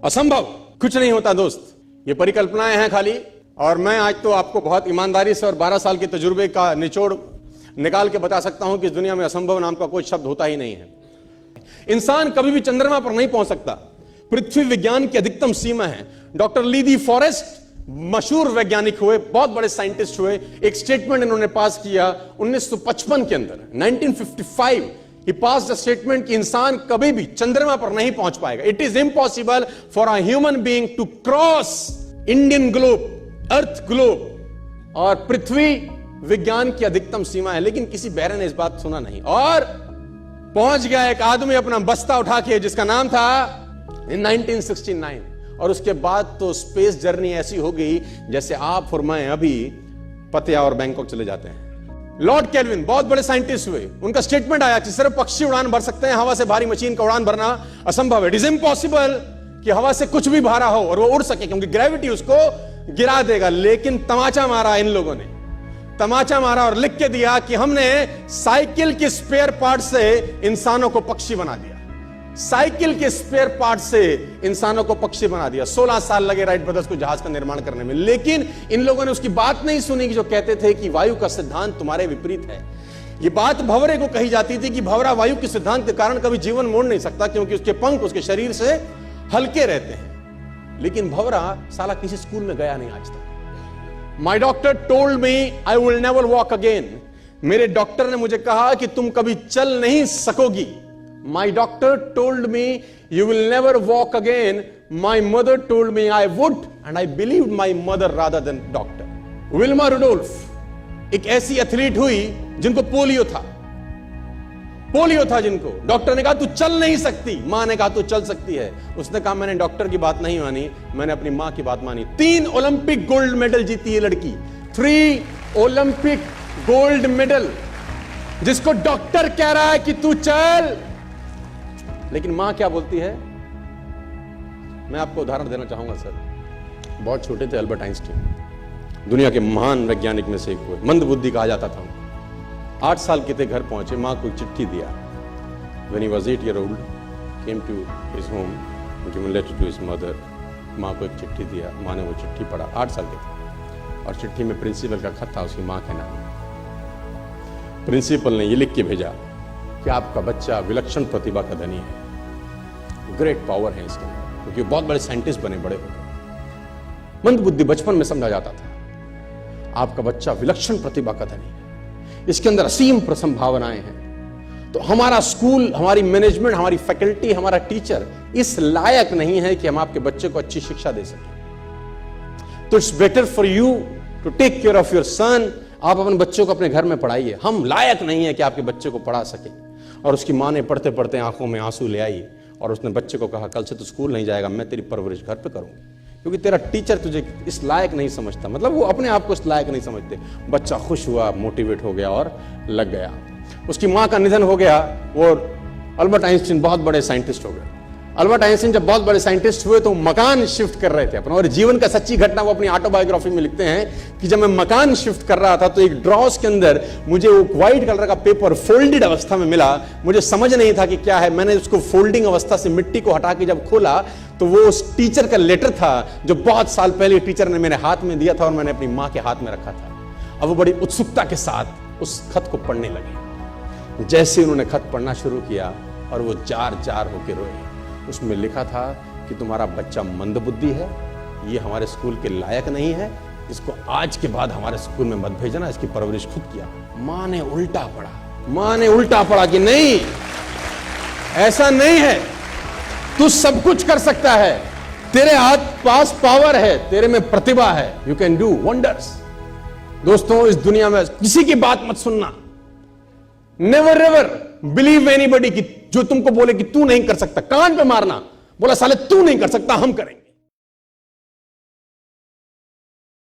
असंभव कुछ नहीं होता दोस्त, ये परिकल्पनाएं हैं खाली। और मैं आज तो आपको बहुत ईमानदारी से और 12 साल के तजुर्बे का निचोड़ निकाल के बता सकता हूं कि इस दुनिया में असंभव नाम का कोई शब्द होता ही नहीं है। इंसान कभी भी चंद्रमा पर नहीं पहुंच सकता, पृथ्वी विज्ञान की अधिकतम सीमा है। डॉक्टर ली दी फॉरेस्ट मशहूर वैज्ञानिक हुए, बहुत बड़े साइंटिस्ट हुए, एक स्टेटमेंट इन्होंने पास किया 1955 के अंदर, 1955 ही पास द स्टेटमेंट कि इंसान कभी भी चंद्रमा पर नहीं पहुंच पाएगा। It is impossible for a human being to cross Indian globe, earth globe, और पृथ्वी विज्ञान की अधिकतम सीमा है। लेकिन किसी बहरे ने इस बात सुना नहीं और पहुंच गया एक आदमी अपना बस्ता उठा के, जिसका नाम था इन 1969। और उसके बाद तो स्पेस जर्नी ऐसी हो गई जैसे आप और मैं अभी पतिया और बैंकॉक चले जाते हैं। लॉर्ड केल्विन बहुत बड़े साइंटिस्ट हुए, उनका स्टेटमेंट आया कि सिर्फ पक्षी उड़ान भर सकते हैं, हवा से भारी मशीन का उड़ान भरना असंभव है। इट इज इम्पॉसिबल कि हवा से कुछ भी भारा हो और वो उड़ सके, क्योंकि ग्रेविटी उसको गिरा देगा। लेकिन तमाचा मारा इन लोगों ने, तमाचा मारा और लिख के दिया कि हमने साइकिल के स्पेयर पार्ट से इंसानों को पक्षी बना दिया, साइकिल के स्पेयर पार्ट से इंसानों को पक्षी बना दिया। 16 साल लगे राइट ब्रदर्स को जहाज का निर्माण करने में, लेकिन इन लोगों ने उसकी बात नहीं सुनी कि जो कहते थे कि वायु का सिद्धांत तुम्हारे विपरीत है। यह बात भंवरे को कही जाती थी कि भंवरा वायु के सिद्धांत के कारण कभी जीवन मोड़ नहीं सकता, क्योंकि उसके पंख उसके शरीर से हल्के रहते हैं। लेकिन भंवरा साला किसी स्कूल में गया नहीं आज तक। माई doctor told me I will never walk again. मेरे डॉक्टर ने मुझे कहा कि तुम कभी चल नहीं सकोगी। My doctor told me you will never walk again. My mother told me I would, and I believed my mother rather than doctor. Wilma Rudolph एक ऐसी एथलीट हुई जिनको पोलियो था, जिनको डॉक्टर ने कहा तू चल नहीं सकती, मां ने कहा तू चल सकती है। उसने कहा मैंने डॉक्टर की बात नहीं मानी, मैंने अपनी मां की बात मानी। 3 ओलंपिक गोल्ड मेडल जीती है लड़की, 3 ओलंपिक गोल्ड मेडल, जिसको डॉक्टर कह रहा है कि तू चल। लेकिन मां क्या बोलती है? मैं आपको उदाहरण देना चाहूंगा सर। बहुत छोटे थे अल्बर्ट आइंस्टीन, दुनिया के महान वैज्ञानिक में से एक हुए, मंदबुद्धि कहा जाता था। 8 साल के थे, घर पहुंचे, मां को चिट्ठी दिया। When he was 8 years old, came to his home, given letter to his mother. मां को एक चिट्ठी दिया, मां ने वो चिट्ठी पढ़ा, 8 साल के थे, और चिट्ठी में प्रिंसिपल का खत था उसकी मां के नाम। प्रिंसिपल ने ये लिख के भेजा कि आपका बच्चा विलक्षण प्रतिभा का धनी है, ग्रेट पावर है इसके अंदर, क्योंकि बहुत बड़े साइंटिस्ट बने, बड़े हो गए। मंदबुद्धि बचपन में समझा जाता था, आपका बच्चा विलक्षण प्रतिभा का धनी है, इसके अंदर असीम संभावनाएं हैं। तो हमारा स्कूल, हमारी मैनेजमेंट, हमारी फैकल्टी, हमारा टीचर इस लायक नहीं है कि हम आपके बच्चे को अच्छी शिक्षा दे सकें। तो it's better for you to take care of your son. आप अपने बच्चों को अपने घर में पढ़ाइए, हम लायक नहीं है कि आपके बच्चे को पढ़ा सके। और उसकी मां ने पढ़ते पढ़ते आंखों में आंसू ले आई और उसने बच्चे को कहा कल से तो स्कूल नहीं जाएगा, मैं तेरी परवरिश घर पे करूंगी, क्योंकि तेरा टीचर तुझे इस लायक नहीं समझता। मतलब वो अपने आप को इस लायक नहीं समझते। बच्चा खुश हुआ, मोटिवेट हो गया और लग गया। उसकी मां का निधन हो गया, वो अल्बर्ट आइंस्टीन बहुत बड़े साइंटिस्ट हो गए। अल्बर्ट आइंस्टीन जब बहुत बड़े साइंटिस्ट हुए तो मकान शिफ्ट कर रहे थे अपना, और जीवन का सच्ची घटना वो अपनी ऑटोबायोग्राफी में लिखते हैं कि जब मैं मकान शिफ्ट कर रहा था तो एक ड्रॉस के अंदर मुझे वो व्हाइट कलर का पेपर फोल्डेड अवस्था में मिला। मुझे समझ नहीं था कि क्या है। मैंने उसको फोल्डिंग अवस्था से मिट्टी को हटा के जब खोला तो वो उस टीचर का लेटर था जो बहुत साल पहले टीचर ने मेरे हाथ में दिया था और मैंने अपनी मां के हाथ में रखा था। अब वो बड़ी उत्सुकता के साथ उस खत को पढ़ने लगे। जैसे उन्होंने खत पढ़ना शुरू किया और वो जार जार होके रोए। उसमें लिखा था कि तुम्हारा बच्चा मंदबुद्धि है, ये हमारे स्कूल के लायक नहीं है, इसको आज के बाद हमारे स्कूल में मत भेजना, इसकी परवरिश खुद किया। मां ने उल्टा पढ़ा, मां ने उल्टा पढ़ा कि नहीं, ऐसा नहीं है, तू सब कुछ कर सकता है, तेरे हाथ पास पावर है, तेरे में प्रतिभा है, यू कैन डू वंडर्स। दोस्तों, इस दुनिया में किसी की बात मत सुनना। नेवर एवर बिलीव एनीबॉडी कि जो तुमको बोले कि तू नहीं कर सकता, कान पे मारना, बोला साले तू नहीं कर सकता, हम करेंगे।